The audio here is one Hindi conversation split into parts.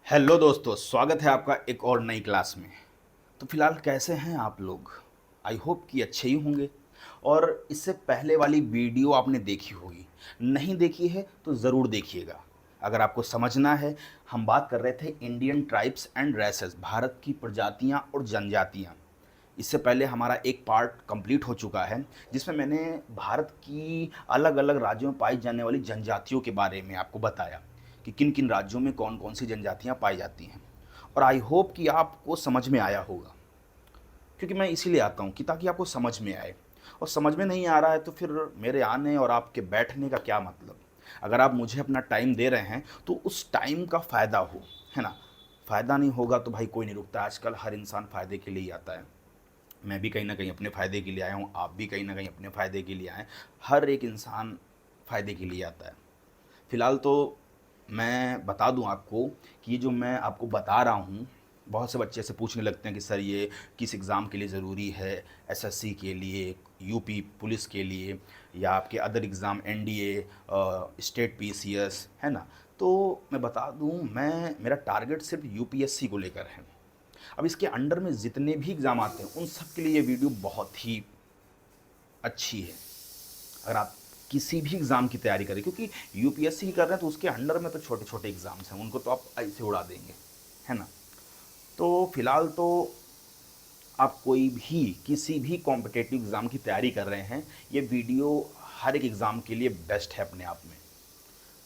हेलो दोस्तों, स्वागत है आपका एक और नई क्लास में। तो फिलहाल कैसे हैं आप लोग? आई होप कि अच्छे ही होंगे। और इससे पहले वाली वीडियो आपने देखी होगी, नहीं देखी है तो ज़रूर देखिएगा। अगर आपको समझना है, हम बात कर रहे थे Indian tribes and races, Bharat की प्रजातियां और जनजातियां। इससे पहले हमारा एक पार्ट कंप्लीट हो चुका है जिसमें मैंने भारत की अलग अलग राज्यों में पाई जाने वाली जनजातियों के बारे में आपको बताया कि किन किन राज्यों में कौन कौन सी जनजातियां पाई जाती हैं। और आई होप कि आपको समझ में आया होगा, क्योंकि मैं इसीलिए आता हूँ कि ताकि आपको समझ में आए। और समझ में नहीं आ रहा है तो फिर मेरे आने और आपके बैठने का क्या मतलब। अगर आप मुझे अपना टाइम दे रहे हैं तो उस टाइम का फ़ायदा हो, है ना। फ़ायदा नहीं होगा तो भाई कोई नहीं रुकता, आजकल हर इंसान फ़ायदे के लिए ही आता है। मैं भी कहीं ना कहीं अपने फ़ायदे के लिए आया हूँ, आप भी कहीं ना कहीं अपने फ़ायदे के लिए आए। हर एक इंसान फ़ायदे के लिए आता है। फ़िलहाल तो मैं बता दूं आपको कि ये जो मैं आपको बता रहा हूँ, बहुत से बच्चे से पूछने लगते हैं कि सर ये किस एग्ज़ाम के लिए ज़रूरी है, एसएससी के लिए, यूपी पुलिस के लिए, या आपके other exam NDA, state PCS, है ना। तो मैं बता दूं, मैं मेरा टारगेट सिर्फ यूपीएससी को लेकर है। अब इसके अंडर में जितने भी एग्ज़ाम आते हैं उन सब के लिए ये वीडियो बहुत ही अच्छी है। अगर आप किसी भी एग्ज़ाम की तैयारी करें, क्योंकि यूपीएससी की कर रहे हैं तो उसके अंडर में तो छोटे छोटे एग्ज़ाम्स हैं, उनको तो आप ऐसे उड़ा देंगे, है ना। तो फिलहाल तो आप कोई भी किसी भी कॉम्पिटेटिव एग्ज़ाम की तैयारी कर रहे हैं, ये वीडियो हर एक एग्ज़ाम के लिए बेस्ट है अपने आप में।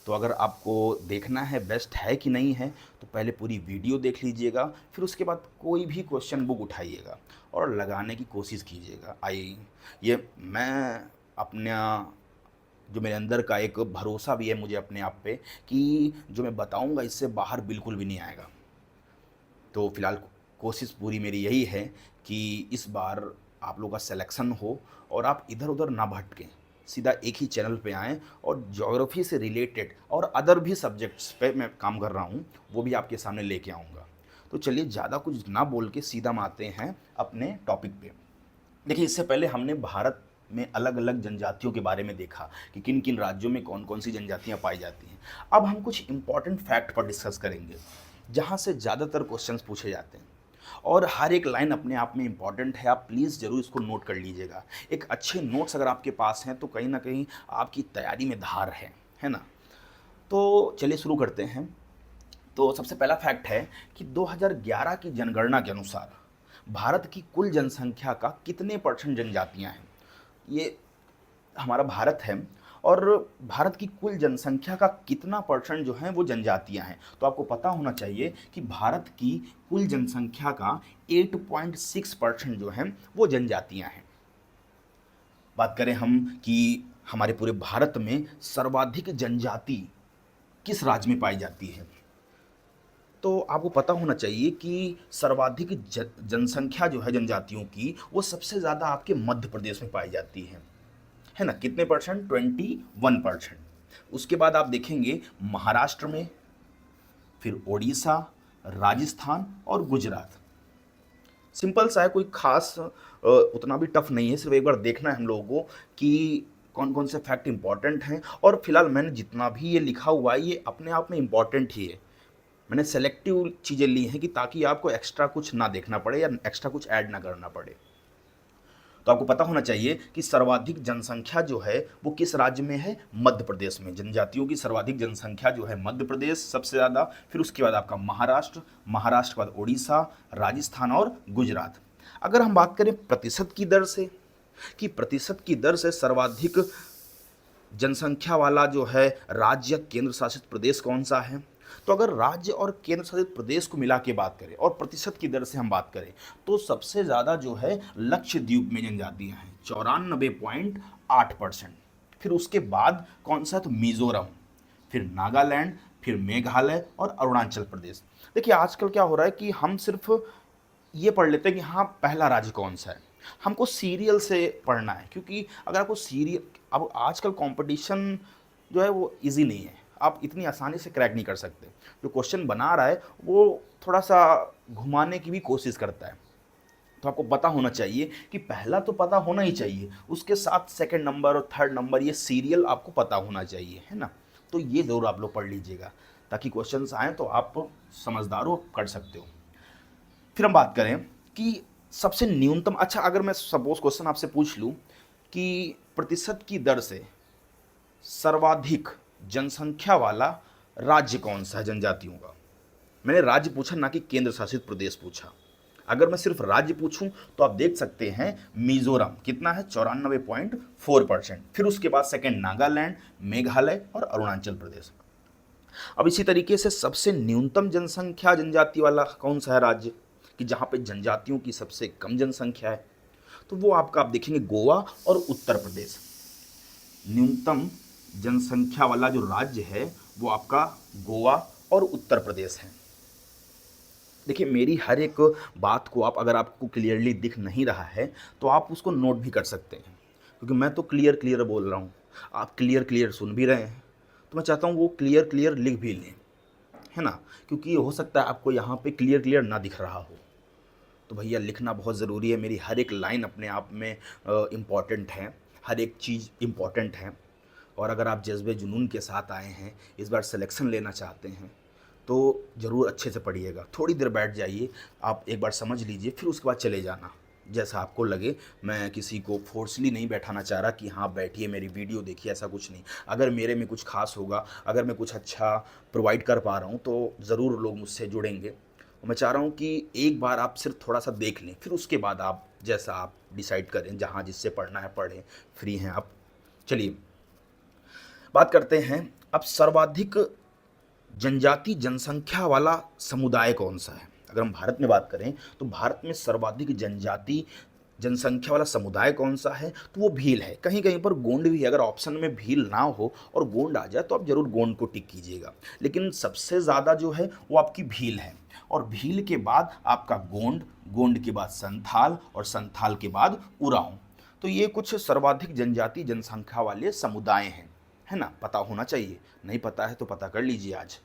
तो अगर आपको देखना है बेस्ट है कि नहीं है, तो पहले पूरी वीडियो देख लीजिएगा, फिर उसके बाद कोई भी क्वेश्चन बुक उठाइएगा और लगाने की कोशिश कीजिएगा। आई ये मैं अपना, जो मेरे अंदर का एक भरोसा भी है मुझे अपने आप पे, कि जो मैं बताऊंगा इससे बाहर बिल्कुल भी नहीं आएगा। तो फिलहाल कोशिश पूरी मेरी यही है कि इस बार आप लोगों का सिलेक्शन हो और आप इधर उधर ना भटकें, सीधा एक ही चैनल पे आएँ। और ज्योग्राफी से रिलेटेड और अदर भी सब्जेक्ट्स पे मैं काम कर रहा हूँ, वो भी आपके सामने लेके आऊँगा। तो चलिए ज़्यादा कुछ ना बोल के सीधा हम आते हैं अपने टॉपिक पे। देखिए, इससे पहले हमने भारत में अलग अलग जनजातियों के बारे में देखा कि किन किन राज्यों में कौन कौन सी जनजातियाँ पाई जाती हैं। अब हम कुछ इंपॉर्टेंट फैक्ट पर डिस्कस करेंगे जहाँ से ज़्यादातर क्वेश्चंस पूछे जाते हैं। और हर एक लाइन अपने आप में इंपॉर्टेंट है, आप प्लीज़ ज़रूर इसको नोट कर लीजिएगा। एक अच्छे नोट्स अगर आपके पास हैं तो कहीं ना कहीं आपकी तैयारी में धार है ना। तो चलिए शुरू करते हैं। तो सबसे पहला फैक्ट है कि 2011 की जनगणना के अनुसार भारत की कुल जनसंख्या का कितने परसेंट जनजातियां हैं। ये हमारा भारत है, और भारत की कुल जनसंख्या का कितना परसेंट जो है वो जनजातियां हैं। तो आपको पता होना चाहिए कि भारत की कुल जनसंख्या का 8.6% जो है वो जनजातियां हैं। बात करें हम कि हमारे पूरे भारत में सर्वाधिक जनजाति किस राज्य में पाई जाती है, तो आपको पता होना चाहिए कि सर्वाधिक जनसंख्या जो है जनजातियों की, वो सबसे ज़्यादा आपके मध्य प्रदेश में पाई जाती है ना। कितने परसेंट? 21%। उसके बाद आप देखेंगे महाराष्ट्र में, फिर उड़ीसा, राजस्थान और गुजरात। सिंपल सा है, कोई खास उतना भी टफ नहीं है, सिर्फ एक बार देखना है हम लोगों को कि कौन कौन से फैक्ट इंपॉर्टेंट हैं। और फिलहाल मैंने जितना भी ये लिखा हुआ है ये अपने आप में इंपॉर्टेंट ही है। मैंने सेलेक्टिव चीज़ें ली हैं कि ताकि आपको एक्स्ट्रा कुछ ना देखना पड़े या एक्स्ट्रा कुछ ऐड ना करना पड़े। तो आपको पता होना चाहिए कि सर्वाधिक जनसंख्या जो है वो किस राज्य में है? मध्य प्रदेश में। जनजातियों की सर्वाधिक जनसंख्या जो है मध्य प्रदेश सबसे ज़्यादा, फिर उसके बाद आपका महाराष्ट्र, महाराष्ट्र के बाद उड़ीसा, राजस्थान और गुजरात। अगर हम बात करें प्रतिशत की दर से, कि प्रतिशत की दर से सर्वाधिक जनसंख्या वाला जो है राज्य केंद्र शासित प्रदेश कौन सा है, तो अगर राज्य और केंद्र शासित प्रदेश को मिला के बात करें और प्रतिशत की दर से हम बात करें, तो सबसे ज़्यादा जो है लक्षद्वीप में जनजातियां हैं, 94.8%। फिर उसके बाद कौन सा है? तो मिजोरम, फिर नागालैंड, फिर मेघालय और अरुणाचल प्रदेश। देखिए, आजकल क्या हो रहा है कि हम सिर्फ ये पढ़ लेते हैं कि हाँ पहला राज्य कौन सा है। हमको सीरियल से पढ़ना है, क्योंकि अगर आपको सीरियल, अब आजकल कंपटीशन जो है वो इजी नहीं है, आप इतनी आसानी से क्रैक नहीं कर सकते। जो क्वेश्चन बना रहा है वो थोड़ा सा घुमाने की भी कोशिश करता है। तो आपको पता होना चाहिए कि पहला तो पता होना ही चाहिए, उसके साथ सेकंड नंबर और थर्ड नंबर, ये सीरियल आपको पता होना चाहिए, है ना। तो ये ज़रूर आप लोग पढ़ लीजिएगा। ताकि क्वेश्चंस आएँ तो आप समझदार हो, कर सकते हो। फिर हम बात करें कि सबसे न्यूनतम, अच्छा अगर मैं सपोज क्वेश्चन आपसे पूछ लूँ कि प्रतिशत की दर से सर्वाधिक जनसंख्या वाला राज्य कौन सा है जनजातियों का? मैंने राज्य पूछा, ना कि केंद्र शासित प्रदेश पूछा। अगर मैं सिर्फ राज्य पूछूं तो आप देख सकते हैं मिजोरम कितना है, 94.4%। फिर उसके बाद सेकंड नागालैंड, मेघालय और अरुणाचल प्रदेश। अब इसी तरीके से सबसे न्यूनतम जनसंख्या जनजाति वाला कौन सा है राज्य, कि जहां पे जनजातियों की सबसे कम जनसंख्या है, तो वो आपका आप देखेंगे गोवा और उत्तर प्रदेश। न्यूनतम जनसंख्या वाला जो राज्य है वो आपका गोवा और उत्तर प्रदेश है। देखिए मेरी हर एक बात को आप, अगर आपको क्लियरली दिख नहीं रहा है तो आप उसको नोट भी कर सकते हैं, क्योंकि मैं तो क्लियर क्लियर बोल रहा हूँ, आप क्लियर क्लियर सुन भी रहे हैं, तो मैं चाहता हूँ वो क्लियर क्लियर लिख भी लें, है ना, क्योंकि हो सकता है आपको यहाँ पे क्लियर क्लियर ना दिख रहा हो। तो भैया लिखना बहुत ज़रूरी है, मेरी हर एक लाइन अपने आप में इम्पॉर्टेंट है, हर एक चीज़ इम्पॉर्टेंट है। और अगर आप जज्बे जुनून के साथ आए हैं, इस बार सिलेक्शन लेना चाहते हैं, तो ज़रूर अच्छे से पढ़िएगा। थोड़ी देर बैठ जाइए, आप एक बार समझ लीजिए, फिर उसके बाद चले जाना जैसा आपको लगे। मैं किसी को फोर्सली नहीं बैठाना चाह रहा कि हाँ बैठिए मेरी वीडियो देखिए, ऐसा कुछ नहीं। अगर मेरे में कुछ खास होगा, अगर मैं कुछ अच्छा प्रोवाइड कर पा रहा हूँ तो ज़रूर लोग मुझसे जुड़ेंगे। मैं चाह रहा हूँ कि एक बार आप सिर्फ थोड़ा सा देख लें, फिर उसके बाद आप जैसा आप डिसाइड करें, जहाँ जिससे पढ़ना है पढ़ें, फ्री हैं आप। चलिए बात करते हैं अब सर्वाधिक जनजाति जनसंख्या वाला समुदाय कौन सा है। अगर हम भारत में बात करें तो भारत में सर्वाधिक जनजाति जनसंख्या वाला समुदाय कौन सा है, तो वो भील है। कहीं कहीं पर गोंड भी है, अगर ऑप्शन में भील ना हो और गोंड आ जाए तो आप जरूर गोंड को टिक कीजिएगा, लेकिन सबसे ज़्यादा जो है वो आपकी भील है। और भील के बाद आपका गोंड, गोंड के बाद संथाल और संथाल के बाद उरांव। तो ये कुछ सर्वाधिक जनजाति जनसंख्या वाले समुदाय हैं, है ना, पता होना चाहिए। नहीं पता है तो पता कर लीजिए आज।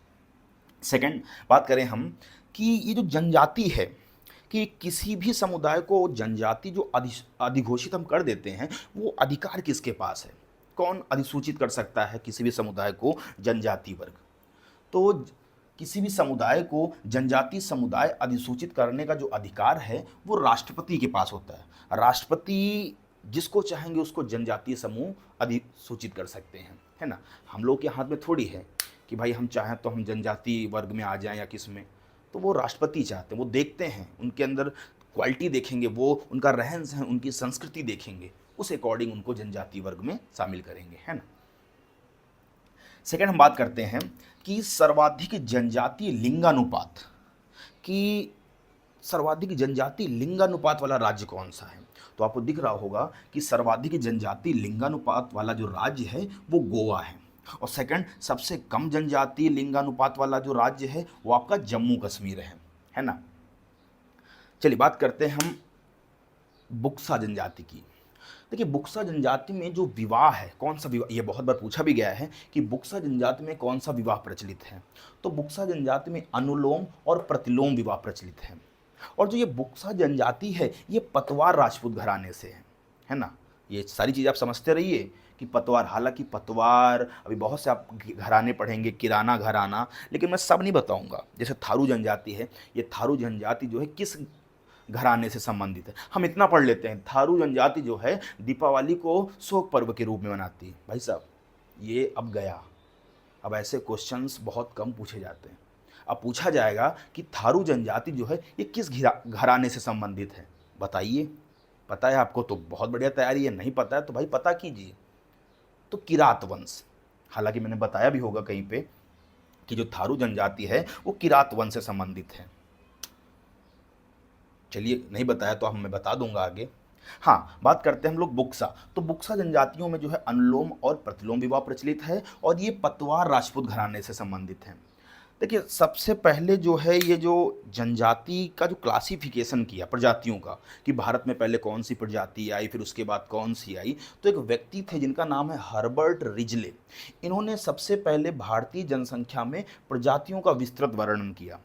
सेकंड बात करें हम कि ये जो जनजाति है, कि किसी भी समुदाय को जनजाति जो अधिघोषित हम कर देते हैं, वो अधिकार किसके पास है? कौन अधिसूचित कर सकता है किसी भी समुदाय को जनजाति वर्ग? तो किसी भी समुदाय को जनजाति समुदाय अधिसूचित करने का जो अधिकार है वो राष्ट्रपति के पास होता है। राष्ट्रपति जिसको चाहेंगे उसको जनजातीय समूह अधिसूचित कर सकते हैं, है ना। हम लोग के हाथ में थोड़ी है कि भाई हम चाहें तो हम जनजाति वर्ग में आ जाएं या किस में, तो वो राष्ट्रपति चाहते हैं, वो देखते हैं, उनके अंदर क्वालिटी देखेंगे, वो उनका रहन सहन, उनकी संस्कृति देखेंगे, उस अकॉर्डिंग उनको जनजाति वर्ग में शामिल करेंगे, है ना। सेकंड हम बात करते हैं कि सर्वाधिक जनजातीय लिंगानुपात, कि सर्वाधिक जनजाति लिंगानुपात वाला राज्य कौन सा है। तो आपको दिख रहा होगा कि सर्वाधिक जनजाति लिंगानुपात वाला जो राज्य है वो गोवा है, और सेकंड सबसे कम जनजातीय लिंगानुपात वाला जो राज्य है वो आपका जम्मू कश्मीर है ना। चलिए बात करते हैं हम बुक्सा जनजाति की। देखिए बुक्सा जनजाति में जो विवाह है, कौन सा विवाह, ये बहुत बार पूछा भी गया है कि बुक्सा जनजाति में कौन सा विवाह प्रचलित है। तो बुक्सा जनजाति में अनुलोम और प्रतिलोम विवाह प्रचलित है। और जो ये बुक्सा जनजाति है ये पतवार राजपूत घराने से है ना। ये सारी चीज़ आप समझते रहिए कि पतवार, हालांकि पतवार अभी बहुत से आप घराने पढ़ेंगे, किराना घराना, लेकिन मैं सब नहीं बताऊंगा। जैसे थारू जनजाति है, ये थारू जनजाति जो है किस घराने से संबंधित है, हम इतना पढ़ लेते हैं। थारू जनजाति जो है दीपावली को शोक पर्व के रूप में मनाती है। भाई साहब ये अब गया, अब ऐसे क्वेश्चंस बहुत कम पूछे जाते हैं। अब पूछा जाएगा कि थारू जनजाति जो है ये किस घराने से संबंधित है, बताइए। पता है आपको तो बहुत बढ़िया तैयारी है, नहीं पता है तो भाई पता कीजिए। तो किरात वंश, हालांकि मैंने बताया भी होगा कहीं पे कि जो थारू जनजाति है वो किरात वंश से संबंधित है। चलिए नहीं बताया तो हम मैं बता दूंगा आगे। हाँ बात करते हैं हम लोग बुक्सा। तो बुक्सा जनजातियों में जो है अनुलोम और प्रतिलोम विवाह प्रचलित है, और ये पतवार राजपूत घराने से संबंधित है। देखिए सबसे पहले जो है ये जो जनजाति का जो क्लासिफिकेशन किया प्रजातियों का, कि भारत में पहले कौन सी प्रजाति आई फिर उसके बाद कौन सी आई, तो एक व्यक्ति थे जिनका नाम है हर्बर्ट रिजले। इन्होंने सबसे पहले भारतीय जनसंख्या में प्रजातियों का विस्तृत वर्णन किया।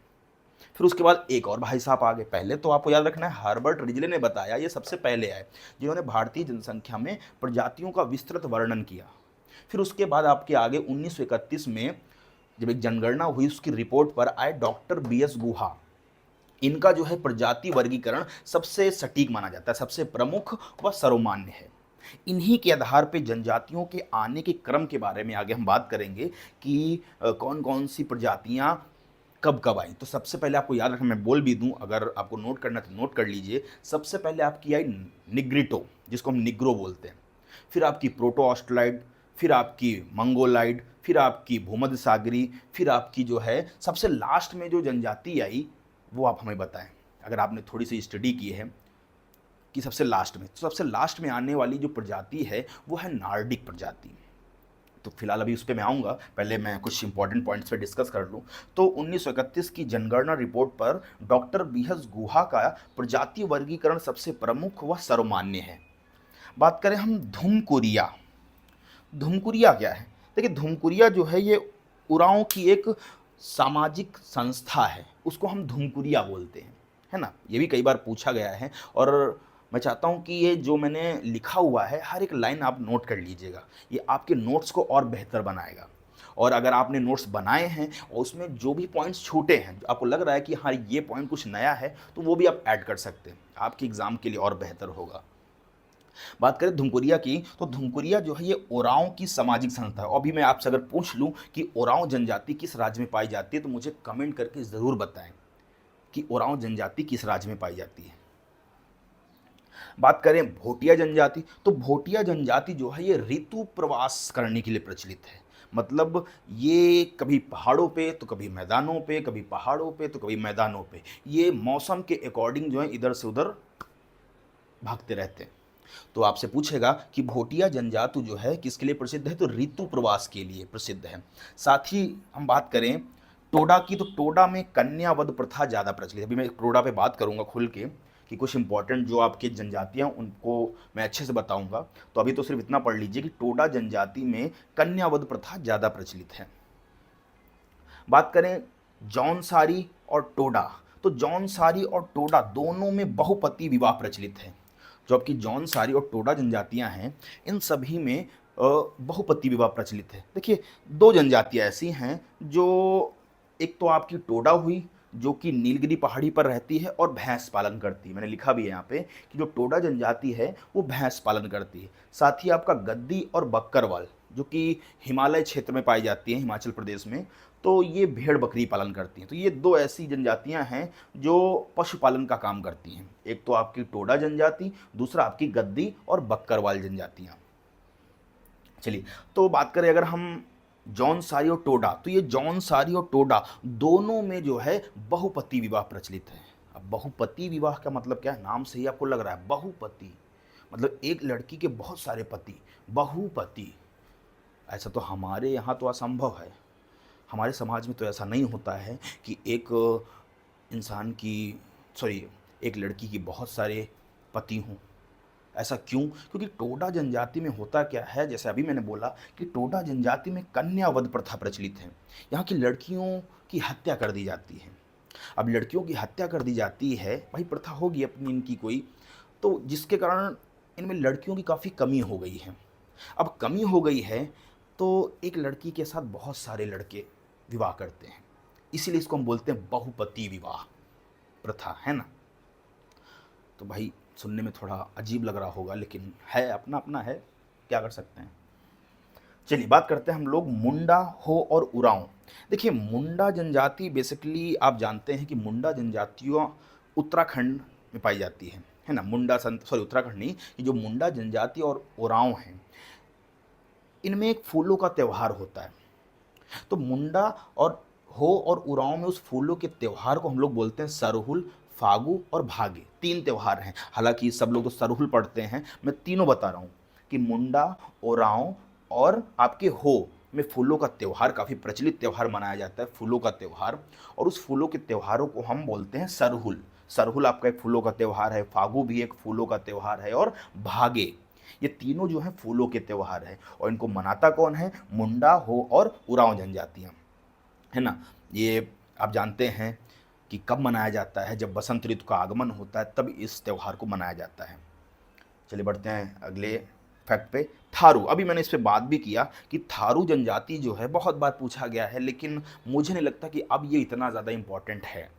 फिर उसके बाद एक और भाई साहब आ गए। पहले तो आपको याद रखना है हर्बर्ट रिजले ने बताया, ये सबसे पहले आए जिन्होंने भारतीय जनसंख्या में प्रजातियों का विस्तृत वर्णन किया। फिर उसके बाद आपके आगे 1931 में जब एक जनगणना हुई उसकी रिपोर्ट पर आए डॉक्टर BS गुहा, इनका जो है प्रजाति वर्गीकरण सबसे सटीक माना जाता है, सबसे प्रमुख व सर्वमान्य है। इन्हीं के आधार पे जनजातियों के आने के क्रम के बारे में आगे हम बात करेंगे कि कौन कौन सी प्रजातियां कब कब आई। तो सबसे पहले आपको याद रखना, मैं बोल भी दूं, अगर आपको नोट करना है तो नोट कर लीजिए। सबसे पहले आपकी आई निग्रिटो, जिसको हम निग्रो बोलते हैं, फिर आपकी प्रोटो ऑस्ट्रलाइड, फिर आपकी मंगोलाइड, फिर आपकी भूमध्य सागरी, फिर आपकी जो है सबसे लास्ट में जो जनजाति आई वो आप हमें बताएं, अगर आपने थोड़ी सी स्टडी की है कि सबसे लास्ट में। तो सबसे लास्ट में आने वाली जो प्रजाति है वो है नार्डिक प्रजाति। तो फिलहाल अभी उस पर मैं आऊँगा, पहले मैं कुछ इंपॉर्टेंट पॉइंट्स पे डिस्कस कर लूँ। तो 1931 की जनगणना रिपोर्ट पर डॉक्टर BS गुहा का प्रजाति वर्गीकरण सबसे प्रमुख व सर्वमान्य है। बात करें हम धुमकुरिया। धुमकुरिया क्या है? देखिए, धुमकुरिया जो है ये उरांव की एक सामाजिक संस्था है, उसको हम धुमकुरिया बोलते हैं, है ना। ये भी कई बार पूछा गया है और मैं चाहता हूँ कि ये जो मैंने लिखा हुआ है हर एक लाइन आप नोट कर लीजिएगा, ये आपके नोट्स को और बेहतर बनाएगा। और अगर आपने नोट्स बनाए हैं और उसमें जो भी पॉइंट्स छूटे हैं, जो आपको लग रहा है कि हाँ ये पॉइंट कुछ नया है, तो वो भी आप ऐड कर सकते हैं, आपके एग्जाम के लिए और बेहतर होगा। बात करें धुमकुरिया की, तो धुमकुरिया जो है ये ओरांव की सामाजिक संस्था है। और अभी मैं आपसे अगर पूछ लूं कि ओरांव जनजाति किस राज्य में पाई जाती है, तो मुझे कमेंट करके ज़रूर बताएं कि ओरांव जनजाति किस राज्य में पाई जाती है। बात करें भोटिया जनजाति, तो भोटिया जनजाति जो है ये ऋतु प्रवास करने के लिए प्रचलित है। मतलब ये कभी पहाड़ों पे तो कभी मैदानों पे, कभी पहाड़ों पे तो कभी मैदानों पे, ये मौसम के अकॉर्डिंग जो है इधर से उधर भागते रहते हैं। तो आपसे पूछेगा कि भोटिया जनजाति जो है किसके लिए प्रसिद्ध है, तो ऋतु प्रवास के लिए प्रसिद्ध है। साथ ही हम बात करें टोडा की, तो टोडा में कन्यावध प्रथा ज़्यादा प्रचलित है। अभी मैं टोडा पे बात करूंगा खुल के कि कुछ इंपॉर्टेंट जो आपके जनजातियां उनको मैं अच्छे से बताऊंगा। तो अभी तो सिर्फ इतना पढ़ लीजिए कि टोडा जनजाति में कन्यावध प्रथा ज़्यादा प्रचलित है। बात करें जौनसारी और टोडा, तो जौनसारी और टोडा दोनों में बहुपति विवाह प्रचलित है। जो आपकी जौनसारी और टोडा जनजातियां हैं, इन सभी में बहुपति विवाह प्रचलित है। देखिए, दो जनजातियां ऐसी हैं जो, एक तो आपकी टोडा हुई जो कि नीलगिरी पहाड़ी पर रहती है और भैंस पालन करती है। मैंने लिखा भी है यहाँ पे कि जो टोडा जनजाति है वो भैंस पालन करती है। साथ ही आपका गद्दी और बक्करवाल जो कि हिमालय क्षेत्र में पाई जाती है, हिमाचल प्रदेश में, तो ये भेड़ बकरी पालन करती हैं। तो ये दो ऐसी जनजातियां हैं जो पशुपालन का काम करती हैं। एक तो आपकी टोडा जनजाति, दूसरा आपकी गद्दी और बक्करवाल जनजातियां। चलिए, तो बात करें अगर हम जौनसारी और टोडा, तो ये जौनसारी और टोडा दोनों में जो है बहुपति विवाह प्रचलित है। अब बहुपति विवाह का मतलब क्या है? नाम से ही आपको लग रहा है बहुपति, मतलब एक लड़की के बहुत सारे पति, बहुपति। ऐसा तो हमारे यहाँ तो असंभव है, हमारे समाज में तो ऐसा नहीं होता है कि एक इंसान की, सॉरी, एक लड़की की बहुत सारे पति हों। ऐसा क्यों? क्योंकि टोडा जनजाति में होता क्या है, जैसे अभी मैंने बोला कि टोडा जनजाति में कन्यावध प्रथा प्रचलित है। यहाँ की लड़कियों की हत्या कर दी जाती है। अब लड़कियों की हत्या कर दी जाती है, भाई प्रथा होगी अपनी इनकी कोई, तो जिसके कारण इनमें लड़कियों की काफ़ी कमी हो गई है। अब कमी हो गई है तो एक लड़की के साथ बहुत सारे लड़के विवाह करते हैं, इसीलिए इसको हम बोलते हैं बहुपति विवाह प्रथा, है ना। तो भाई सुनने में थोड़ा अजीब लग रहा होगा, लेकिन है, अपना अपना है, क्या कर सकते हैं। चलिए, बात करते हैं हम लोग मुंडा, हो और उरांव। देखिए, मुंडा जनजाति बेसिकली आप जानते हैं कि मुंडा जनजातियों उत्तराखंड में पाई जाती है ना। मुंडा सॉरी, उत्तराखंड नहीं, ये जो मुंडा जनजाति और उरांव हैं, इनमें एक फूलों का त्यौहार होता है। तो मुंडा और हो और उरांव में उस फूलों के त्यौहार को हम लोग बोलते हैं सरहुल, फागु और भागे। तीन त्यौहार हैं, हालांकि सब लोग तो सरहुल पढ़ते हैं, मैं तीनों बता रहा हूँ कि मुंडा, उरांव और आपके हो में फूलों का त्यौहार, काफ़ी प्रचलित त्यौहार मनाया जाता है, फूलों का त्यौहार। और उस फूलों के त्यौहारों को हम बोलते हैं सरहुल। सरहुल आपका एक फूलों का त्यौहार है, फागु भी एक फूलों का त्यौहार है, और भागे, ये तीनों जो हैं फूलों के त्यौहार है। और इनको मनाता कौन है? मुंडा, हो और उरांव जनजातियाँ, है ना। ये आप जानते हैं कि कब मनाया जाता है? जब बसंत ऋतु का आगमन होता है तब इस त्यौहार को मनाया जाता है। चलिए बढ़ते हैं अगले फैक्ट पे थारू, अभी मैंने इस पे बात भी किया कि थारू जनजाति जो है बहुत बार पूछा गया है, लेकिन मुझे नहीं लगता कि अब ये इतना ज़्यादा इम्पोर्टेंट है।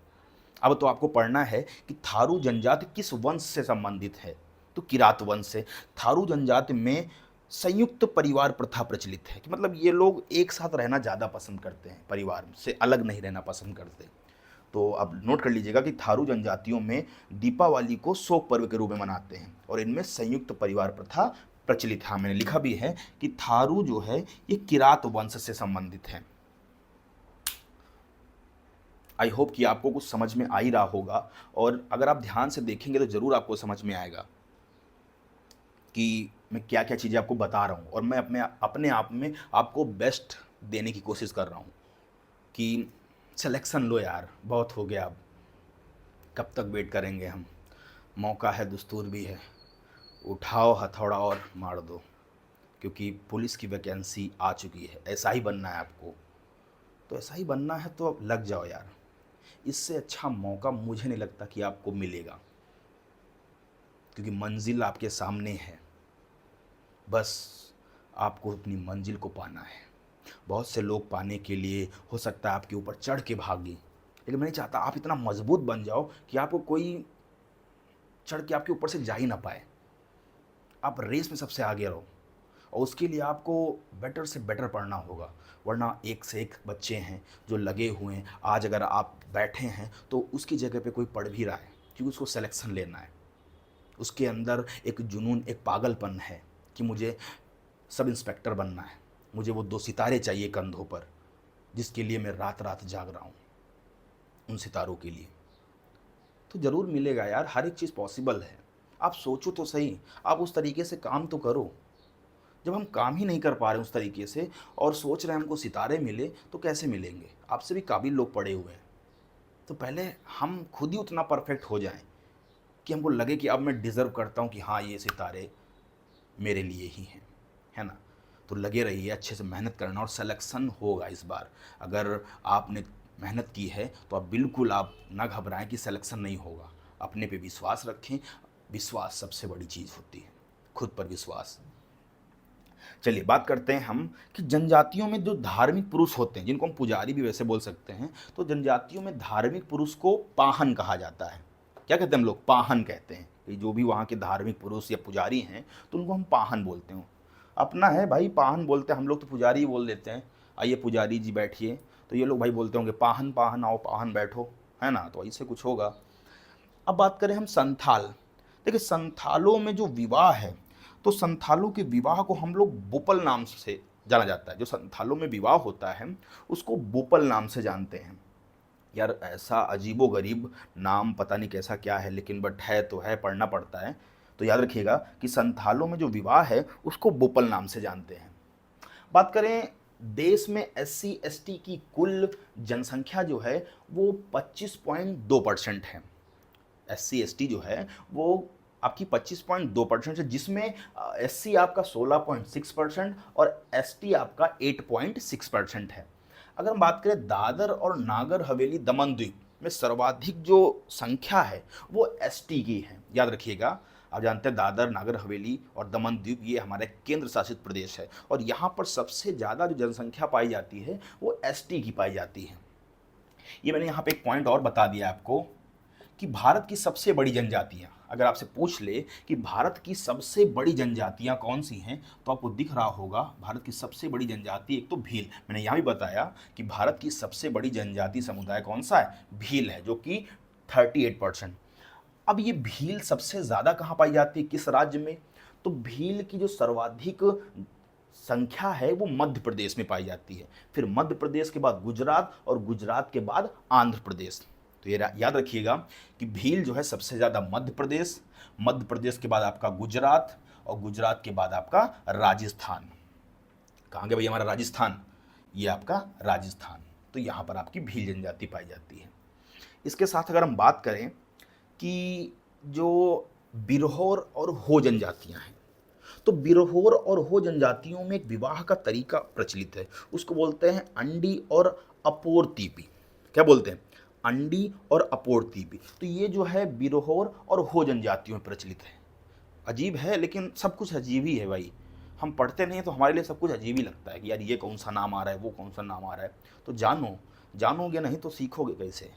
अब तो आपको पढ़ना है कि थारू जनजाति किस वंश से संबंधित है, तो किरात वंश से। थारू जनजाति में संयुक्त परिवार प्रथा प्रचलित है, कि मतलब ये लोग एक साथ रहना ज़्यादा पसंद करते हैं, परिवार से अलग नहीं रहना पसंद करते। तो अब नोट कर लीजिएगा कि थारू जनजातियों में दीपावली को शोक पर्व के रूप में मनाते हैं और इनमें संयुक्त परिवार प्रथा प्रचलित है। हाँ, मैंने लिखा भी है कि थारू जो है ये किरात वंश से संबंधित है। आई होप कि आपको कुछ समझ में आ ही रहा होगा, और अगर आप ध्यान से देखेंगे तो ज़रूर आपको समझ में आएगा कि मैं क्या क्या चीज़ें आपको बता रहा हूँ, और मैं अपने आप में आपको बेस्ट देने की कोशिश कर रहा हूँ कि सिलेक्शन लो यार, बहुत हो गया अब, कब तक वेट करेंगे हम। मौका है, दस्तूर भी है, उठाओ हथौड़ा और मार दो, क्योंकि पुलिस की वैकेंसी आ चुकी है। ऐसा ही बनना है आपको, तो ऐसा ही बनना है तो अब लग जाओ यार। इससे अच्छा मौका मुझे नहीं लगता कि आपको मिलेगा, क्योंकि मंजिल आपके सामने है, बस आपको अपनी मंजिल को पाना है। बहुत से लोग पाने के लिए हो सकता है आपके ऊपर चढ़ के भागी, लेकिन मैं नहीं चाहता आप इतना मजबूत बन जाओ कि आपको कोई चढ़ के आपके ऊपर से जा ही ना पाए। आप रेस में सबसे आगे रहो, और उसके लिए आपको बेटर से बेटर पढ़ना होगा, वरना एक से एक बच्चे हैं जो लगे हुए हैं। आज अगर आप बैठे हैं तो उसकी जगह पे कोई पढ़ भी रहा है, क्योंकि उसको सिलेक्शन लेना है। उसके अंदर एक जुनून, एक पागलपन है कि मुझे सब इंस्पेक्टर बनना है, मुझे वो 2 सितारे चाहिए कंधों पर, जिसके लिए मैं रात रात जाग रहा हूँ, उन सितारों के लिए। तो ज़रूर मिलेगा यार, हर एक चीज़ पॉसिबल है। आप सोचो तो सही, आप उस तरीके से काम तो करो। जब हम काम ही नहीं कर पा रहे उस तरीके से और सोच रहे हैं हमको सितारे मिले, तो कैसे मिलेंगे? आपसे भी काबिल लोग पड़े हुए हैं। तो पहले हम खुद ही उतना परफेक्ट हो जाएं कि हमको लगे कि अब मैं डिज़र्व करता हूँ कि हाँ, ये सितारे मेरे लिए ही हैं, है ना? तो लगे रहिए, अच्छे से मेहनत करना, और सिलेक्शन होगा इस बार। अगर आपने मेहनत की है तो आप बिल्कुल आप ना घबराएं कि सिलेक्शन नहीं होगा। अपने पे विश्वास रखें, विश्वास सबसे बड़ी चीज़ होती है, खुद पर विश्वास। चलिए बात करते हैं हम कि जनजातियों में जो धार्मिक पुरुष होते हैं, जिनको हम पुजारी भी वैसे बोल सकते हैं, तो जनजातियों में धार्मिक पुरुष को पाहन कहा जाता है। क्या कहते हैं हम लोग? पाहन कहते हैं कि जो भी वहाँ के धार्मिक पुरुष या पुजारी हैं तो उनको हम पाहन बोलते हैं। अपना है भाई, पाहन बोलते हैं, हम लोग तो पुजारी ही बोल देते हैं। आइए पुजारी जी बैठिए, तो ये लोग भाई बोलते होंगे पाहन, पाहन आओ, पाहन बैठो, है ना? तो ऐसे कुछ होगा। अब बात करें हम संथाल। देखिए संथालों में जो विवाह है, तो संथालों के विवाह को हम लोग बोपल नाम से जाना जाता है। जो संथालों में विवाह होता है उसको बोपल नाम से जानते हैं। यार ऐसा अजीबो गरीब नाम, पता नहीं कैसा क्या है, लेकिन बट है तो है, पढ़ना पड़ता है। तो याद रखिएगा कि संथालों में जो विवाह है उसको बोपल नाम से जानते हैं। बात करें देश में SC ST की कुल जनसंख्या जो है वो 25.2% है। SC ST जो है वो आपकी 25.2% है, जिसमें SC आपका 16.6% और ST आपका 8.6% है। अगर हम बात करें दादर और नागर हवेली दमन द्वीप में सर्वाधिक जो संख्या है वो ST की है। याद रखिएगा, आप जानते हैं दादर नागर हवेली और दमन द्वीप ये हमारे केंद्र शासित प्रदेश है, और यहाँ पर सबसे ज़्यादा जो जनसंख्या पाई जाती है वो ST की पाई जाती है। ये मैंने यहाँ पे एक पॉइंट और बता दिया आपको कि भारत की सबसे बड़ी जनजातियाँ, अगर आपसे पूछ ले कि भारत की सबसे बड़ी जनजातियाँ कौन सी हैं, तो आपको दिख रहा होगा भारत की सबसे बड़ी जनजाति एक तो भील। मैंने यहाँ भी बताया कि भारत की सबसे बड़ी जनजाति समुदाय कौन सा है? भील है, जो कि 38%। अब ये भील सबसे ज़्यादा कहाँ पाई जाती है, किस राज्य में? तो भील की जो सर्वाधिक संख्या है वो मध्य प्रदेश में पाई जाती है। फिर मध्य प्रदेश के बाद गुजरात, और गुजरात के बाद आंध्र प्रदेश। तो ये याद रखिएगा कि भील जो है सबसे ज़्यादा मध्य प्रदेश के बाद आपका गुजरात, और गुजरात के बाद आपका राजस्थान। कहाँ गया भैया हमारा राजस्थान? ये आपका राजस्थान। तो यहाँ पर आपकी भील जनजाति पाई जाती है। इसके साथ अगर हम बात करें कि जो बिरहोर और हो जनजातियाँ हैं, तो बिरहोर और हो जनजातियों में एक विवाह का तरीका प्रचलित है, उसको बोलते हैं अंडी और अपोरतीपी। क्या बोलते हैं? अंडी और अपोरतीपी। तो ये जो है बिरहोर और हो जनजातियों में प्रचलित है। अजीब है, लेकिन सब कुछ अजीब ही है भाई। हम पढ़ते नहीं हैं तो हमारे लिए सब कुछ अजीब ही लगता है कि यार ये कौन सा नाम आ रहा है, वो कौन सा नाम आ रहा है। तो जानो, जानोगे नहीं तो सीखोगे कैसे?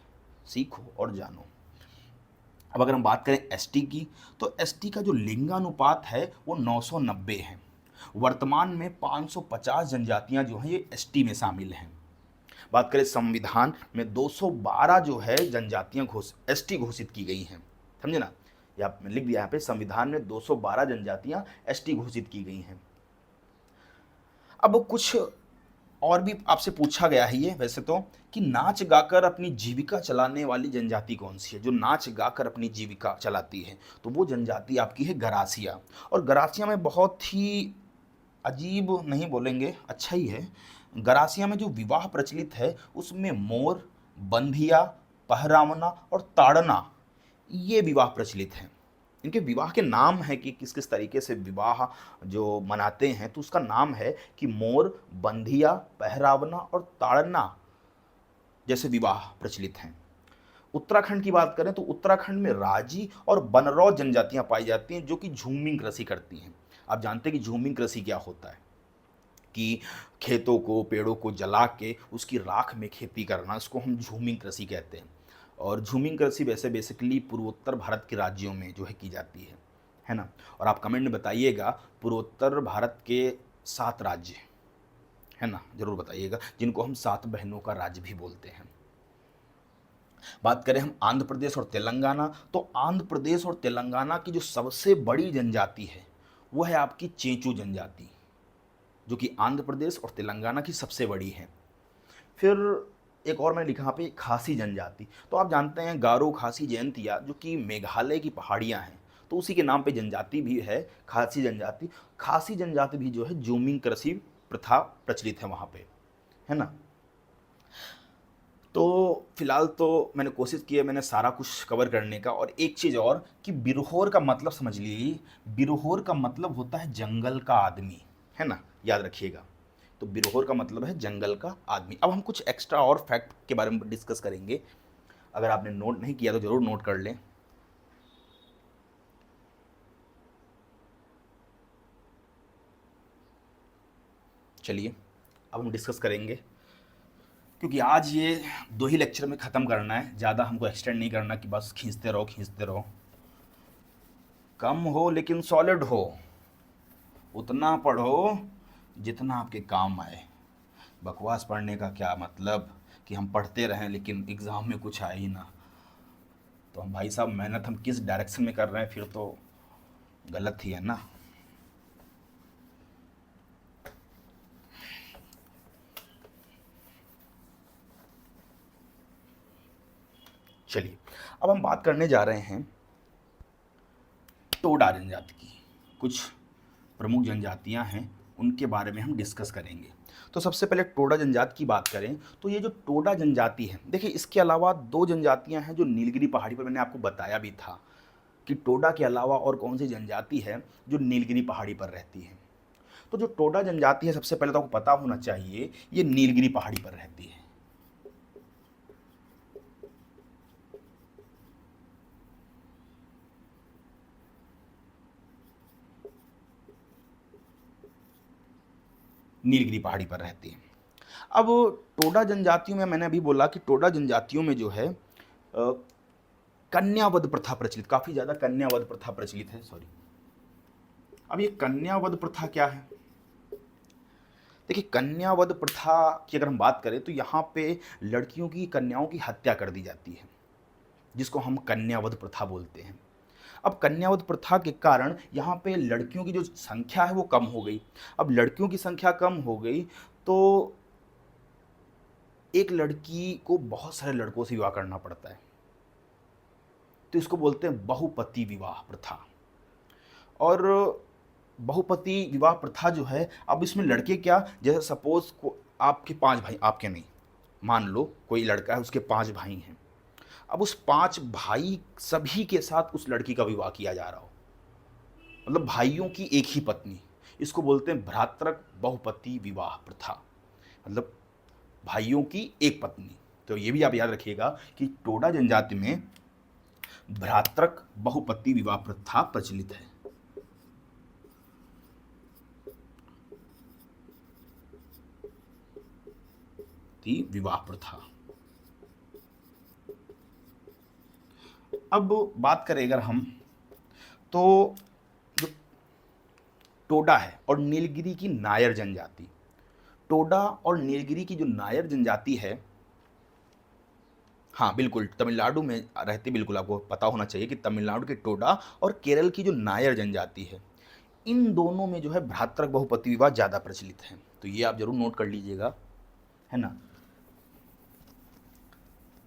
सीखो और जानो। अब अगर हम बात करें एसटी की, तो एसटी का जो लिंगानुपात है वो 990 है। वर्तमान में 550 जनजातियां जो हैं ये एसटी में शामिल हैं। बात करें संविधान में 212 जो है जनजातियां एसटी घोषित की गई हैं, समझे ना? या लिख दिया यहाँ पे, संविधान में 212 जनजातियां एसटी घोषित की गई हैं। अब कुछ और भी आपसे पूछा गया है ये वैसे तो, कि नाच गाकर अपनी जीविका चलाने वाली जनजाति कौन सी है, जो नाच गाकर अपनी जीविका चलाती है? तो वो जनजाति आपकी है गरासिया। और गरासिया में बहुत ही अजीब नहीं बोलेंगे, अच्छा ही है। गरासिया में जो विवाह प्रचलित है उसमें मोर, बंधिया, पहरावना और ताड़ना, ये विवाह प्रचलित हैं। इनके विवाह के नाम है कि किस किस तरीके से विवाह जो मनाते हैं, तो उसका नाम है कि मोर, बंधिया, पहरावना और ताड़ना जैसे विवाह प्रचलित हैं। उत्तराखंड की बात करें तो उत्तराखंड में राजी और बनरौ जनजातियां पाई जाती हैं जो कि झूमिंग कृषि करती हैं। आप जानते हैं कि झूमिंग कृषि क्या होता है, कि खेतों को, पेड़ों को जला के उसकी राख में खेती करना, इसको हम झूमिंग कृषि कहते हैं। और झूमिंग कृषि वैसे बेसिकली पूर्वोत्तर भारत के राज्यों में जो है की जाती है ना? और आप कमेंट में बताइएगा पूर्वोत्तर भारत के 7 राज्य, है ना, जरूर बताइएगा, जिनको हम 7 बहनों का राज्य भी बोलते हैं। बात करें हम आंध्र प्रदेश और तेलंगाना, तो आंध्र प्रदेश और तेलंगाना की जो सबसे बड़ी जनजाति है वो है आपकी चेंचू जनजाति, जो कि आंध्र प्रदेश और तेलंगाना की सबसे बड़ी है। फिर एक और मैंने लिखा यहाँ पे खासी जनजाति, तो आप जानते हैं गारो, खासी, जयंतिया जो कि मेघालय की पहाड़ियाँ हैं, तो उसी के नाम पे जनजाति भी है खासी जनजाति। खासी जनजाति भी जो है जूमिंग कृषि प्रथा प्रचलित है वहाँ पे, है ना? तो फिलहाल तो मैंने कोशिश की है, मैंने सारा कुछ कवर करने का। और एक चीज़ और कि बिरहोर का मतलब समझ लीजिए, बिरहोर का मतलब होता है जंगल का आदमी, है ना, याद रखिएगा। तो बिरहोर का मतलब है जंगल का आदमी। अब हम कुछ एक्स्ट्रा और फैक्ट के बारे में डिस्कस करेंगे, अगर आपने नोट नहीं किया तो ज़रूर नोट कर लें। चलिए अब हम डिस्कस करेंगे, क्योंकि आज ये 2 ही लेक्चर में ख़त्म करना है, ज़्यादा हमको एक्सटेंड नहीं करना कि बस खींचते रहो खींचते रहो। कम हो लेकिन सॉलिड हो, उतना पढ़ो जितना आपके काम आए। बकवास पढ़ने का क्या मतलब कि हम पढ़ते रहें लेकिन एग्ज़ाम में कुछ आए ही ना। तो हम भाई साहब मेहनत हम किस डायरेक्शन में कर रहे हैं, फिर तो गलत ही है ना। चलिए अब हम बात करने जा रहे हैं टोडा जनजाति की। कुछ प्रमुख जनजातियां हैं उनके बारे में हम डिस्कस करेंगे। तो सबसे पहले टोडा जनजाति की बात करें तो ये जो टोडा जनजाति है, देखिए इसके अलावा 2 जनजातियां हैं जो नीलगिरी पहाड़ी पर, मैंने आपको बताया भी था कि टोडा के अलावा और कौन सी जनजाति है जो नीलगिरी पहाड़ी पर रहती है। तो जो टोडा जनजाति है, सबसे पहले तो आपको पता होना चाहिए ये नीलगिरी पहाड़ी पर रहती है। नीलगिरी पहाड़ी पर रहती है। अब टोडा जनजातियों में मैंने अभी बोला कि टोडा जनजातियों में जो है कन्यावध प्रथा प्रचलित, काफ़ी ज़्यादा कन्यावध प्रथा प्रचलित है। सॉरी, अब ये कन्यावध प्रथा क्या है? देखिए कन्यावध प्रथा की अगर हम बात करें तो यहाँ पे लड़कियों की, कन्याओं की हत्या कर दी जाती है, जिसको हम कन्यावध प्रथा बोलते हैं। अब कन्यावध प्रथा के कारण यहाँ पे लड़कियों की जो संख्या है वो कम हो गई। अब लड़कियों की संख्या कम हो गई तो एक लड़की को बहुत सारे लड़कों से विवाह करना पड़ता है, तो इसको बोलते हैं बहुपति विवाह प्रथा। और बहुपति विवाह प्रथा जो है, अब इसमें लड़के क्या, जैसे सपोज को आपके 5 भाई, आपके नहीं, मान लो कोई लड़का है उसके 5 भाई हैं, अब उस 5 भाई सभी के साथ उस लड़की का विवाह किया जा रहा हो, मतलब भाइयों की एक ही पत्नी, इसको बोलते हैं भ्रातृक बहुपति विवाह प्रथा, मतलब भाइयों की एक पत्नी। तो ये भी आप याद रखिएगा कि टोडा जनजाति में भ्रातृक बहुपति विवाह प्रथा प्रचलित है। थी विवाह प्रथा। अब बात करें अगर हम, तो जो टोडा है और नीलगिरी की नायर जनजाति, टोडा और नीलगिरी की जो नायर जनजाति है, हाँ बिल्कुल तमिलनाडु में रहती, बिल्कुल आपको पता होना चाहिए कि तमिलनाडु के टोडा और केरल की जो नायर जनजाति है, इन दोनों में जो है भ्रातृक बहुपति विवाह ज़्यादा प्रचलित है। तो ये आप जरूर नोट कर लीजिएगा, है ना।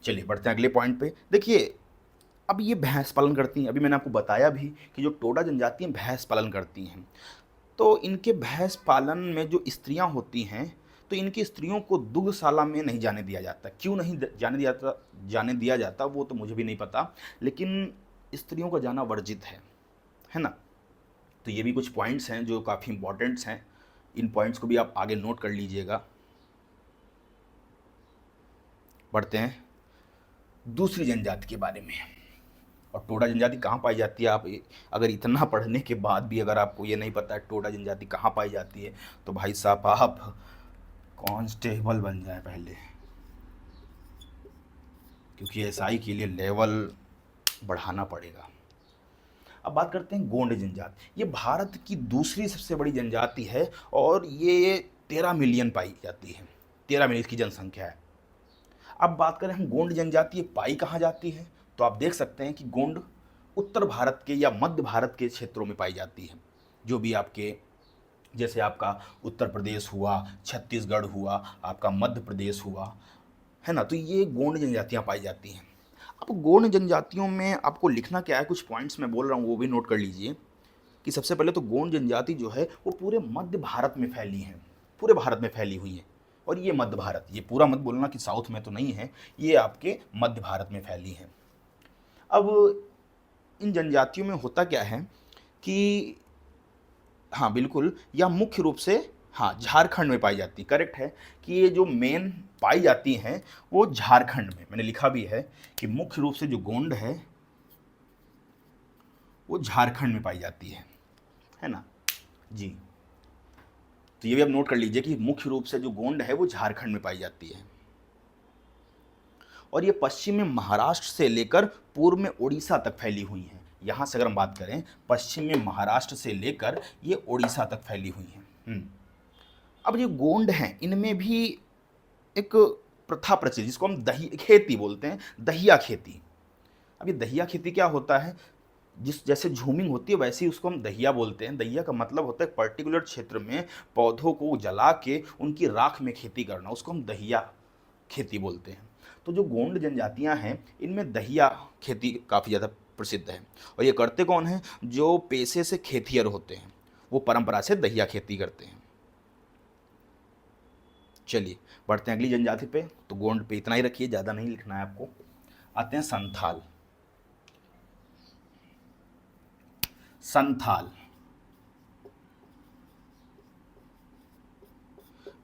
चलिए बढ़ते हैं अगले पॉइंट पे। देखिए अब ये भैंस पालन करती हैं, अभी मैंने आपको बताया भी कि जो टोडा जनजाति हैं भैंस पालन करती हैं। तो इनके भैंस पालन में जो स्त्रियां होती हैं, तो इनकी स्त्रियों को दुग्धशाला में नहीं जाने दिया जाता। क्यों नहीं जाने दिया जाता वो तो मुझे भी नहीं पता, लेकिन स्त्रियों का जाना वर्जित है ना। तो ये भी कुछ पॉइंट्स हैं जो काफ़ी इंपॉर्टेंट्स हैं, इन पॉइंट्स को भी आप आगे नोट कर लीजिएगा। बढ़ते हैं दूसरी जनजाति के बारे में। और टोडा जनजाति कहाँ पाई जाती है, आप अगर इतना पढ़ने के बाद भी अगर आपको ये नहीं पता है टोडा जनजाति कहाँ पाई जाती है, तो भाई साहब आप कांस्टेबल बन जाए पहले, क्योंकि एसआई के लिए लेवल बढ़ाना पड़ेगा। अब बात करते हैं गोंड जनजाति। ये भारत की दूसरी सबसे बड़ी जनजाति है और ये 13 मिलियन पाई जाती है, 13 मिलियन की जनसंख्या है। अब बात करें हम गोंड जनजाति, ये पाई कहाँ जाती है, तो आप देख सकते हैं कि गोंड उत्तर भारत के या मध्य भारत के क्षेत्रों में पाई जाती है। जो भी आपके, जैसे आपका उत्तर प्रदेश हुआ, छत्तीसगढ़ हुआ, आपका मध्य प्रदेश हुआ, है ना, तो ये गोंड जनजातियाँ पाई जाती हैं। अब गोंड जनजातियों में आपको लिखना क्या है, कुछ पॉइंट्स मैं बोल रहा हूँ वो भी नोट कर लीजिए। कि सबसे पहले तो गोंड जनजाति जो है वो पूरे मध्य भारत में फैली है, पूरे भारत में फैली हुई है। और ये मध्य भारत, ये पूरा मत बोलना कि साउथ में तो नहीं है, ये आपके मध्य भारत में फैली है। अब इन जनजातियों में होता क्या है कि, हाँ बिल्कुल, या मुख्य रूप से, हाँ झारखंड में पाई जाती, करेक्ट है कि ये जो मेन पाई जाती हैं वो झारखंड में, मैंने लिखा भी है कि मुख्य रूप से जो गोंड है वो झारखंड में पाई जाती है ना जी। तो ये भी आप नोट कर लीजिए कि मुख्य रूप से जो गोंड है वो झारखंड में पाई जाती है। और ये पश्चिम में महाराष्ट्र से लेकर पूर्व में उड़ीसा तक फैली हुई हैं। यहाँ से अगर हम बात करें, पश्चिम में महाराष्ट्र से लेकर ये उड़ीसा तक फैली हुई हैं। अब जो गोंड हैं इनमें भी एक प्रथा प्रचलित, जिसको हम दही खेती बोलते हैं, दहिया खेती। अब ये दहिया खेती क्या होता है, जैसे झूमिंग होती है वैसे ही उसको हम दहिया बोलते हैं। दहिया का मतलब होता है पर्टिकुलर क्षेत्र में पौधों को जला के उनकी राख में खेती करना, उसको हम दहिया खेती बोलते हैं। तो जो गोंड जनजातियां हैं इनमें दहिया खेती काफ़ी ज़्यादा प्रसिद्ध है। और ये करते कौन हैं, जो पेशे से खेतिहर होते हैं वो परंपरा से दहिया खेती करते हैं। चलिए बढ़ते हैं अगली जनजाति पे। तो गोंड पे इतना ही रखिए, ज़्यादा नहीं लिखना है आपको। आते हैं संथाल। संथाल,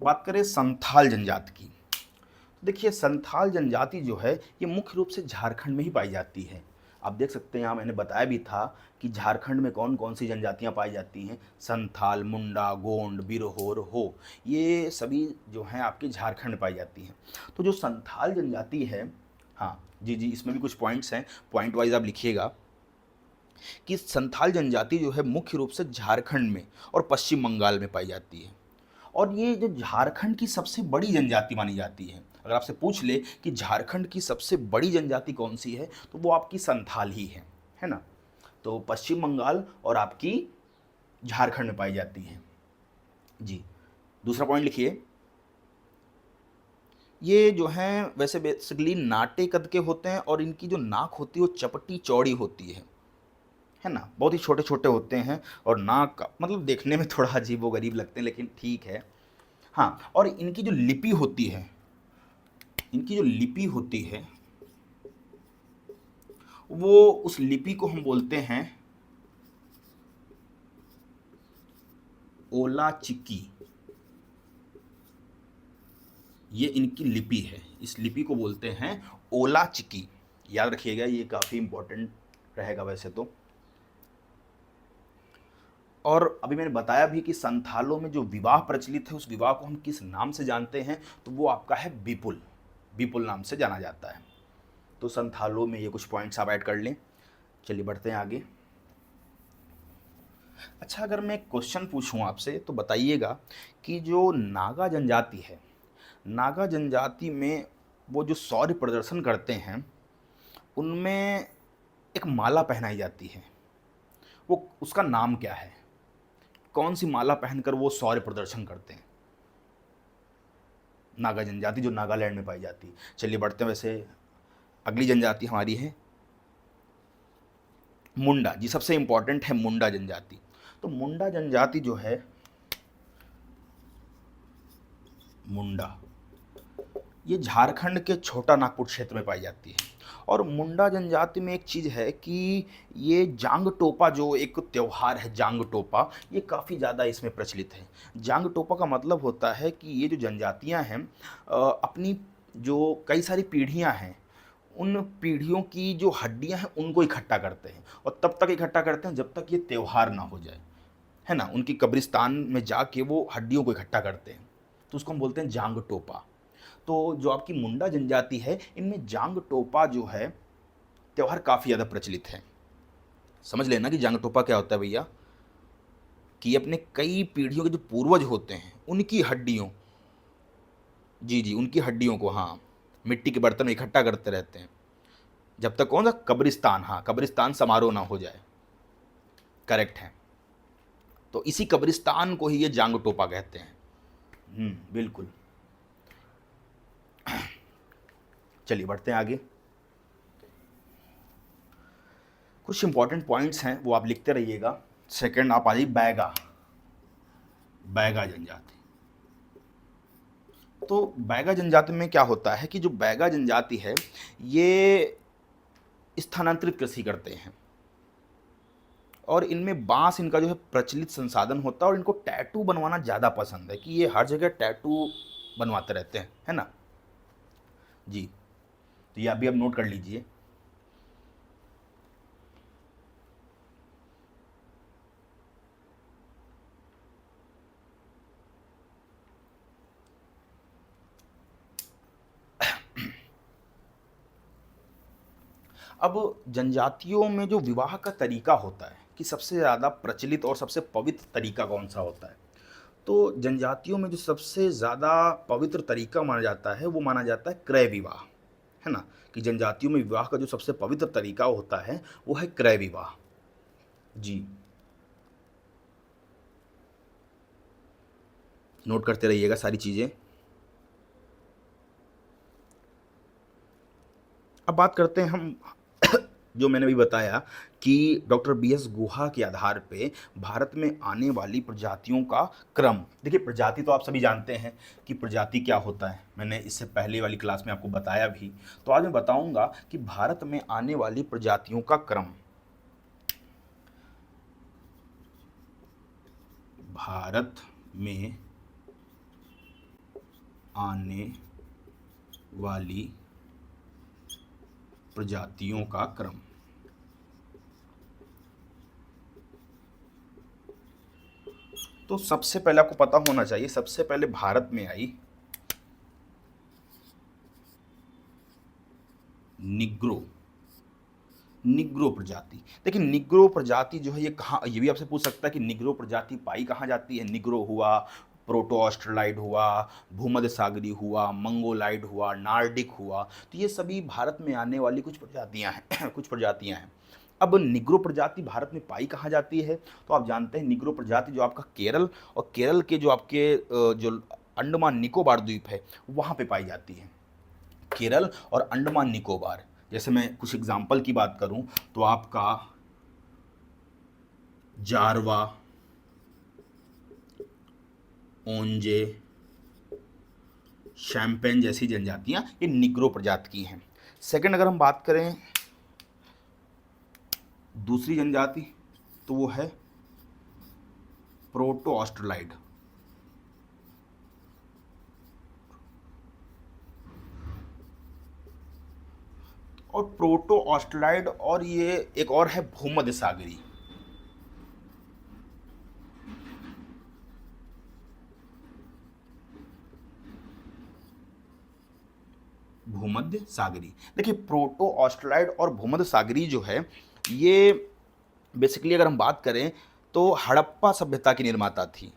बात करें संथाल जनजाति की, तो देखिए संथाल जनजाति जो है ये मुख्य रूप से झारखंड में ही पाई जाती है। आप देख सकते हैं यहाँ मैंने बताया भी था कि झारखंड में कौन कौन सी जनजातियाँ पाई जाती हैं, संथाल, मुंडा, गोंड, बिरहोर, हो, ये सभी जो हैं आपके झारखंड में पाई जाती हैं। तो जो संथाल जनजाति है, हाँ जी जी, इसमें भी कुछ पॉइंट्स हैं, पॉइंट वाइज आप लिखिएगा कि संथाल जनजाति जो है मुख्य रूप से झारखंड में और पश्चिम बंगाल में पाई जाती है। और ये जो झारखंड की सबसे बड़ी जनजाति मानी जाती है। अगर आपसे पूछ ले कि झारखंड की सबसे बड़ी जनजाति कौन सी है, तो वो आपकी संथाल ही है ना। तो पश्चिम बंगाल और आपकी झारखंड में पाई जाती है जी। दूसरा पॉइंट लिखिए, ये जो हैं वैसे बेसिकली नाटे कद के होते हैं और इनकी जो नाक होती है वो चपटी चौड़ी होती है ना, बहुत ही छोटे छोटे होते हैं। और नाक मतलब देखने में थोड़ा अजीब व गरीब लगते हैं, लेकिन ठीक है। हाँ, और इनकी जो लिपि होती है, इनकी जो लिपि होती है वो, उस लिपि को हम बोलते हैं ओला चिकी। ये इनकी लिपि है, इस लिपि को बोलते हैं ओला चिकी। याद रखिएगा, ये काफ़ी इंपॉर्टेंट रहेगा वैसे तो। और अभी मैंने बताया भी कि संथालों में जो विवाह प्रचलित है उस विवाह को हम किस नाम से जानते हैं, तो वो आपका है विपुल, विपुल नाम से जाना जाता है। तो संथालों में ये कुछ पॉइंट्स आप ऐड कर लें। चलिए बढ़ते हैं आगे। अच्छा, अगर मैं क्वेश्चन पूछूं आपसे तो बताइएगा कि जो नागा जनजाति है, नागा जनजाति में वो जो शौर्य प्रदर्शन करते हैं उनमें एक माला पहनाई जाती है, वो उसका नाम क्या है? कौन सी माला पहनकर वो शौर्य प्रदर्शन करते हैं? नागा जनजाति जो नागालैंड में पाई जाती है। चलिए बढ़ते हैं। वैसे अगली जनजाति हमारी है मुंडा जी, सबसे इंपॉर्टेंट है मुंडा जनजाति। तो मुंडा जनजाति जो है, मुंडा ये झारखंड के छोटा नागपुर क्षेत्र में पाई जाती है। और मुंडा जनजाति में एक चीज़ है कि ये जांग टोपा जो एक त्यौहार है, जांग टोपा, ये काफ़ी ज़्यादा इसमें प्रचलित है। जांग टोपा का मतलब होता है कि ये जो जनजातियां हैं अपनी जो कई सारी पीढ़ियां हैं, उन पीढ़ियों की जो हड्डियां हैं उनको इकट्ठा करते हैं, और तब तक इकट्ठा करते हैं जब तक ये त्यौहार ना हो जाए, है ना। उनकी कब्रिस्तान में जाके वो हड्डियों को इकट्ठा करते हैं, तो उसको हम बोलते हैं जांग टोपा। तो जो आपकी मुंडा जनजाति है, इनमें जांग टोपा जो है त्यौहार काफ़ी ज़्यादा प्रचलित है। समझ लेना कि जांग टोपा क्या होता है भैया, कि ये अपने कई पीढ़ियों के जो पूर्वज होते हैं उनकी हड्डियों, जी जी, उनकी हड्डियों को, हाँ, मिट्टी के बर्तन में इकट्ठा करते रहते हैं जब तक कौन सा कब्रिस्तान, हाँ, कब्रिस्तान समारोह ना हो जाए। करेक्ट है। तो इसी कब्रिस्तान को ही ये जांग टोपा कहते हैं। बिल्कुल। चलिए बढ़ते हैं आगे। कुछ इंपॉर्टेंट पॉइंट्स हैं वो आप लिखते रहिएगा। सेकंड आप आ जाइए बैगा, बैगा जनजाति। तो बैगा जनजाति में क्या होता है कि जो बैगा जनजाति है ये स्थानांतरित कृषि करते हैं, और इनमें बांस इनका जो है प्रचलित संसाधन होता है, और इनको टैटू बनवाना ज़्यादा पसंद है, कि ये हर जगह टैटू बनवाते रहते हैं, है ना जी। तो ये अभी आप नोट कर लीजिए। अब जनजातियों में जो विवाह का तरीका होता है कि सबसे ज़्यादा प्रचलित और सबसे पवित्र तरीका कौन सा होता है, तो जनजातियों में जो सबसे ज़्यादा पवित्र तरीका माना जाता है वो माना जाता है क्रय विवाह, है ना। कि जनजातियों में विवाह का जो सबसे पवित्र तरीका होता है वो है क्रय विवाह जी। नोट करते रहिएगा सारी चीज़ें। अब बात करते हैं हम जो मैंने अभी बताया कि डॉक्टर बी एस गुहा के आधार पे भारत में आने वाली प्रजातियों का क्रम। देखिए, प्रजाति तो आप सभी जानते हैं कि प्रजाति क्या होता है, मैंने इससे पहले वाली क्लास में आपको बताया भी। तो आज मैं बताऊंगा कि भारत में आने वाली प्रजातियों का क्रम। भारत में आने वाली प्रजातियों का क्रम। तो सबसे पहले आपको पता होना चाहिए, सबसे पहले भारत में आई निग्रो, निग्रो प्रजाति। देखिए, निग्रो प्रजाति जो है ये कहाँ, ये भी आपसे पूछ सकता है कि निग्रो प्रजाति पाई कहाँ जाती है। निग्रो हुआ, प्रोटो ऑस्ट्रेलाइड हुआ, भूमध्य सागरी हुआ, मंगोलाइड हुआ, नार्डिक हुआ, तो ये सभी भारत में आने वाली कुछ प्रजातियां हैं कुछ प्रजातियां हैं। अब निग्रो प्रजाति भारत में पाई कहाँ जाती है, तो आप जानते हैं निग्रो प्रजाति जो आपका केरल, और केरल के जो आपके जो अंडमान निकोबार द्वीप है वहाँ पे पाई जाती है। केरल और अंडमान निकोबार, जैसे मैं कुछ एग्जाम्पल की बात करूं तो आपका जारवा, ओंजे, शैम्पेन जैसी जनजातियां ये निग्रो प्रजाति की हैं। सेकंड अगर हम बात करें दूसरी जनजाति, तो वो है प्रोटो ऑस्ट्रेलाइड। और प्रोटो ऑस्ट्रेलाइड, और ये एक और है भूमध्य सागरी। भूमध्य सागरी। देखिए प्रोटो ऑस्ट्रेलाइड और भूमध्य सागरी जो है ये बेसिकली अगर हम बात करें तो हड़प्पा सभ्यता की निर्माता थी,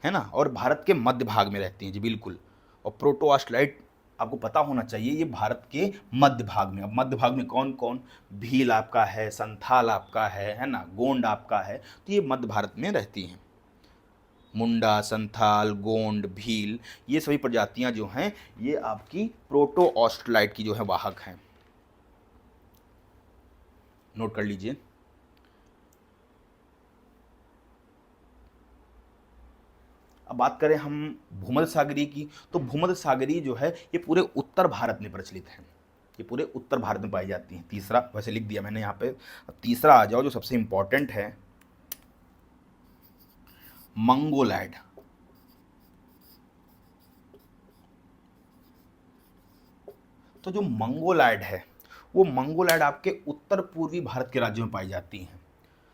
है ना, और भारत के मध्य भाग में रहती हैं जी बिल्कुल। और प्रोटो ऑस्ट्रेलाइड आपको पता होना चाहिए ये भारत के मध्य भाग में। अब मध्य भाग में कौन कौन, भील आपका है, संथाल आपका है ना, गोंड आपका है, तो ये मध्य भारत में रहती हैं। मुंडा, संथाल, गोंड, भील, ये सभी प्रजातियां जो हैं ये आपकी प्रोटो ऑस्ट्रेलाइड की जो है वाहक हैं, नोट कर लीजिए। अब बात करें हम भूमध्य सागरी की, तो भूमध्य सागरी जो है ये पूरे उत्तर भारत में प्रचलित है, ये पूरे उत्तर भारत में पाई जाती हैं। तीसरा वैसे लिख दिया मैंने यहाँ पे। अब तीसरा आ जाओ जो सबसे इंपॉर्टेंट है, मंगोलैड। तो जो मंगोलैड है वो मंगोलैड आपके उत्तर पूर्वी भारत के राज्यों में पाई जाती हैं।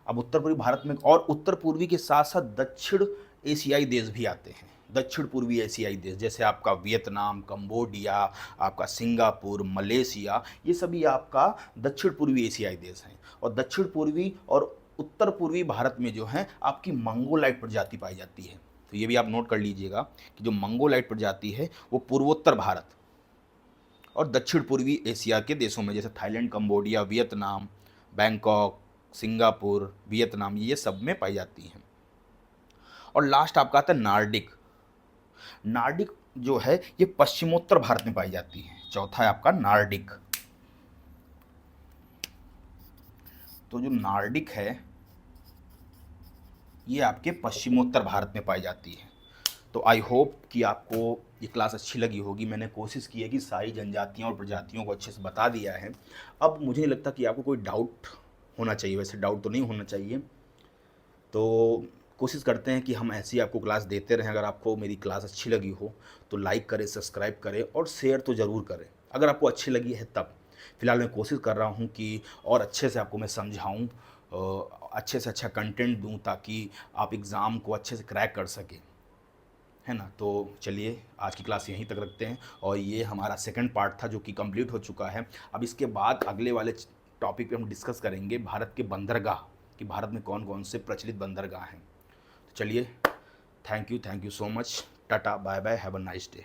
अब उत्तर पूर्वी भारत में और उत्तर पूर्वी के साथ साथ दक्षिण एशियाई देश भी आते हैं। दक्षिण पूर्वी एशियाई देश जैसे आपका वियतनाम, कंबोडिया, आपका सिंगापुर, मलेशिया, ये सभी आपका दक्षिण पूर्वी एशियाई देश हैं। और दक्षिण पूर्वी और उत्तर पूर्वी भारत में जो है आपकी मंगोलाइट प्रजाति पाई जाती है। तो ये भी आप नोट कर लीजिएगा कि जो मंगोलाइट प्रजाति है वो पूर्वोत्तर भारत और दक्षिण पूर्वी एशिया के देशों में जैसे Thailand, Cambodia, Vietnam, Bangkok, Singapore, Vietnam, ये सब में पाई जाती हैं। और लास्ट आपका आता है नार्डिक। नार्डिक जो है ये पश्चिमोत्तर भारत में पाई जाती है। चौथा है आपका नार्डिक। तो जो नार्डिक है ये आपके पश्चिमोत्तर भारत में पाई जाती है। तो आई होप कि आपको ये क्लास अच्छी लगी होगी। मैंने कोशिश की है कि सारी जनजातियाँ और प्रजातियों को अच्छे से बता दिया है। अब मुझे नहीं लगता कि आपको कोई डाउट होना चाहिए, वैसे डाउट तो नहीं होना चाहिए। तो कोशिश करते हैं कि हम ऐसी आपको क्लास देते रहें। अगर आपको मेरी क्लास अच्छी लगी हो तो लाइक करें, सब्सक्राइब करें और शेयर तो ज़रूर करें अगर आपको अच्छी लगी है तब। फिलहाल मैं कोशिश कर रहा हूँ कि और अच्छे से आपको मैं समझाऊँ, अच्छे से अच्छा कंटेंट दूँ ताकि आप एग्ज़ाम को अच्छे से क्रैक कर सकें, है ना। तो चलिए आज की क्लास यहीं तक रखते हैं। और ये हमारा सेकंड पार्ट था जो कि कंप्लीट हो चुका है। अब इसके बाद अगले वाले टॉपिक पे हम डिस्कस करेंगे भारत के बंदरगाह, कि भारत में कौन कौन से प्रचलित बंदरगाह हैं। तो चलिए, thank you so much, tata bye bye, have a nice day.